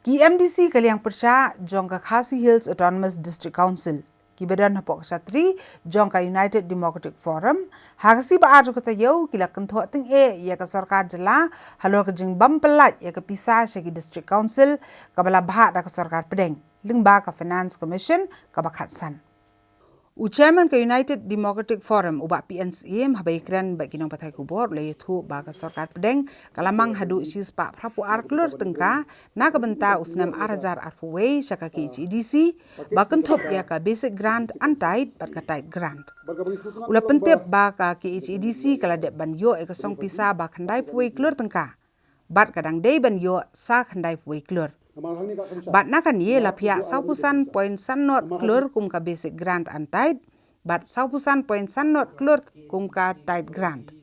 KMDC Kaliang Persha Jongka Khasi Hills Autonomous District Council Kibedan Hapok Satri Jongka United Democratic Forum Hagasi ba arjo kata yau kila kentho ting ya ka sarkar jela halor ka jing bampelat ya ka pisah segi District Council kabala bahat da ka sarkar pedeng lingba ka Finance Commission ka bakhatsan Chairman ke United Democratic Forum ubak PNCM habaikran bagi nang patai kubor le thu ba ka sarkar pedeng kalamang hadu isis pa prapu arklur tengka na ka benta usnam arajar arpuwe syaka ki EDC bakan thop ya ka basic grant antait bat ka tight grant ula pentep ba ka ki EDC kala de ban yo e ka song pisa ba khandai puwe klur tengka bat kadang dei ban yo sa khandai puwe klur Bat nakan ye la pihak saupusan poin sanot klur kum ka basic grant antait, bat saupusan poin sanot klur kum ka tight grant.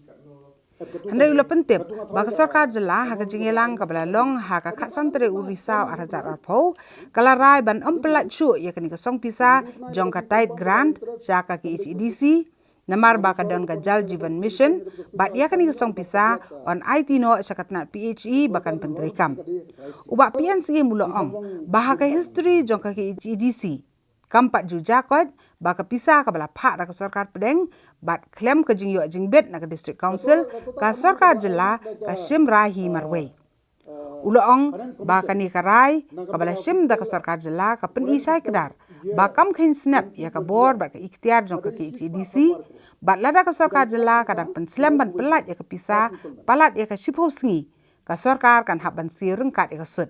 Handai ula pentip, baka sarkar jela haka jingelang kabala long haka kak santere urisau arajat arpau, kala rai ban empelat cu ya kani kasong pisa jong ka tight grant jaka ki EDC, namar baka don ka Jal Jivan Mission, bat ya kani kasong pisa on IT no syakatnat PHE bakan penterikam. Ubak PNC mula ong, bahaka history jong ka EDC. Kampat ju jakot, baka pisah ka bala pak da ka sarkar pedeng, bat klaim ka jing yuk jing bet na ka District Council, ka sarkar jela ka shim rahi marway. Ula ong, baka ni karai, ka bala shim da ka sarkar jela ka pen isay kedar. Bakam kain snap ya ka board bat ka ikhtiar jong ka EDC, bat lada ka sarkar jela kadang penslam ban pelat ya ka pisah, palat ya ka shipo sengi, ka sarkar kan haban sirung kat ya ka sud.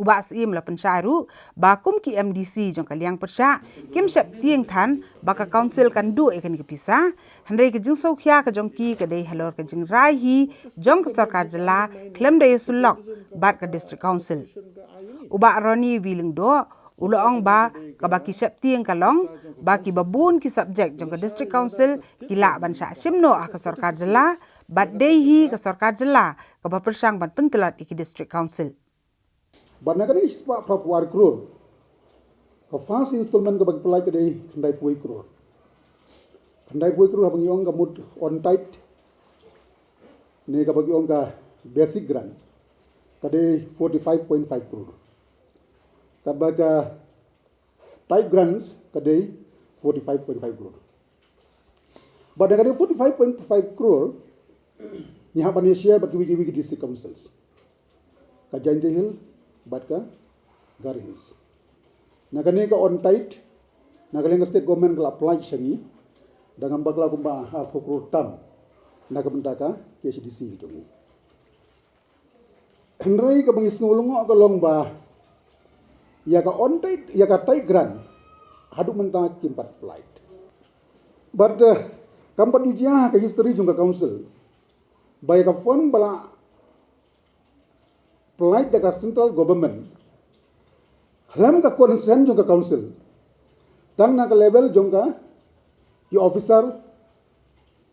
Ubak siim la pensyairu, bakum ki MDC jong kaliang persya, kim syap tieng tan, baka council kan du ikan ke pisah, handai ke jing sokya ke jong ki ke dei halor ke jing raihi, jong ke sarkar jela, klem daya sulok, bat ke district council. Ubak Roni wiling do, ulaong ba, ke baki syap tieng kalong, baki babun ki subjek jong ke district council, kila ban syak simno ke sarkar jela, bat deihi ke sarkar jela, ke bapersang ban pentelat iki district council. Banakari ispa prapuar kror. Ka fast installment ka bagi pelai kedai kendai puai kror. Kendai puai kror habang iong ka mud on tight. Ni ka bagi iong ka basic grant. Kadai 45.5 crore. Kabaga tight grants kadai 45.5 crore. Banakari 45.5 crore ni haban share bagi wiki district councils. Ka Jainti Hill bat ka Gari Hills. Nagani ka on tight, nagaling state government ka apply syangi, dengan bagla kumba hapukro tam, nagamenta ka KCDC itu. Henry ka bangis ngulungo ka long ba, ya ka on tight, ya ka tight grant, haduk menta kimpat flight. But kampat ujiah ka history jung ka council, bay ka fund bala flight dekat central government, halam ka consent jong ka council, tang na ka level jong ka yung officer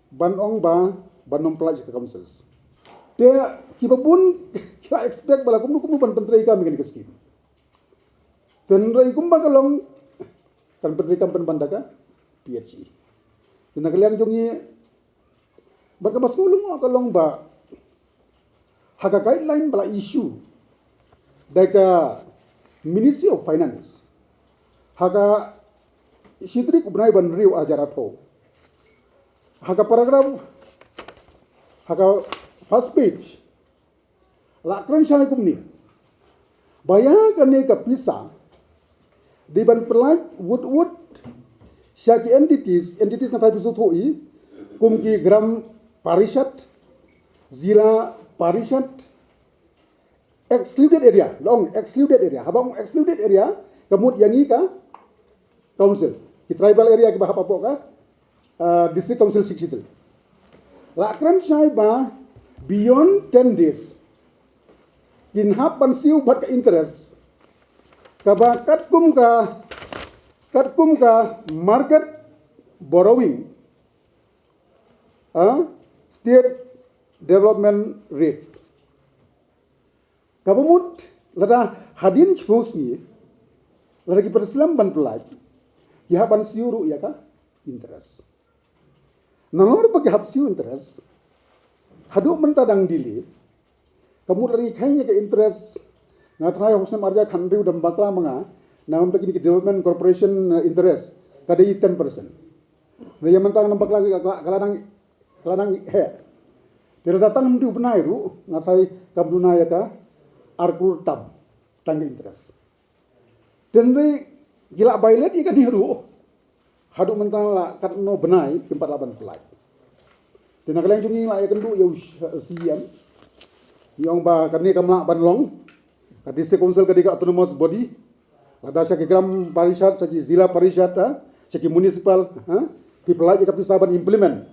banong ba banom flight ka councils. Dia kiba pun kita expect bala kumu ban penteri kami kan keskim. Tenrai kumba kalong kan penteri kam penbanda ka PHE. Tina kaliang jongi barka mas ngulung kalong ba haka guideline bala issue daika Ministry of Finance haka sitri kubnai ban riu ajarat ho haka paragraph haka first page lakran syai kumni bayakan ne ka pisa di ban pelaj wood syaki entities na tayo pisut hoi kumki gram parishad zila Parishad excluded area, long excluded area. Habang excluded area, kemud yang ka council. Ki tribal area ki bahapa po ka district council 63. Lakran syai ba beyond 10 days. Kinhap ban siu bat ka interest. Kaba katkum ka market borrowing. State development rate. Kabumut lada hadin chpos ni lada ki perslam ban pelaj ya ban siuru ya ka interest. Nanor bagi hab siu interest hadu mentadang dili kamu lagi kayaknya ke interest ngatrai hosem arja country udam bakla manga namam tak ini development corporation interest kadai 10%. Dia mentang nampak lagi kaladang he. Dia datang mesti benai ru ngatrai kamduna ya ka arkur tab tangga interest. Dan gila bailet ikan hiru hadu mentang la kat no benai tempat laban pelai. Dan kalau yang jungi la ya kendu ya siam yang ba kani kamla banlong kadi se konsel kadi autonomous body ada saki gram parishad saki zila parishad saki municipal di pelai ka pisaban implement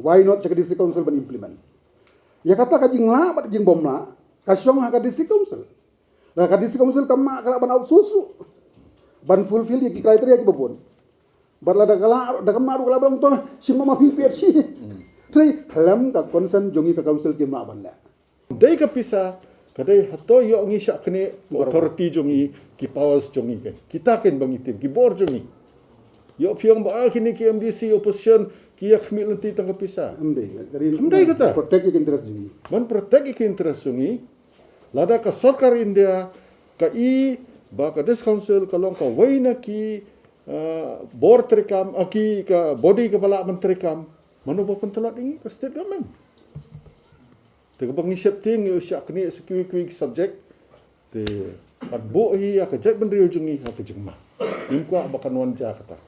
why not saki district council ban implement ya kata kajing la bat jing bom la kasyong ha kadi district council la kadi district council kama kala ban outsusu ban fulfill di kriteria ki babon barla da kamaru kala bang to simma ma pipet si tri dalam ka concern jongi ka council ki ma ban la dai ka pisa kadai hato yo ngi syak kene authority jongi ki powers jongi ke kita ken bang itim ki bor jongi yo phiang ba kini ki MDC opposition ki yak mi lanti tang ka pisa Amdai kata protect ik interest jongi man protect ik interest jongi lada ka sarkar India ka i ba ka des council ka long ka waina ki board terikam aki ka body kepala menteri kam mano ba pentelat ini ka state government te bang isep ting yo syak ni security subject te at bo hi ya ka jek bendri jungi ha ke jengma im kwa bakan wan ja kata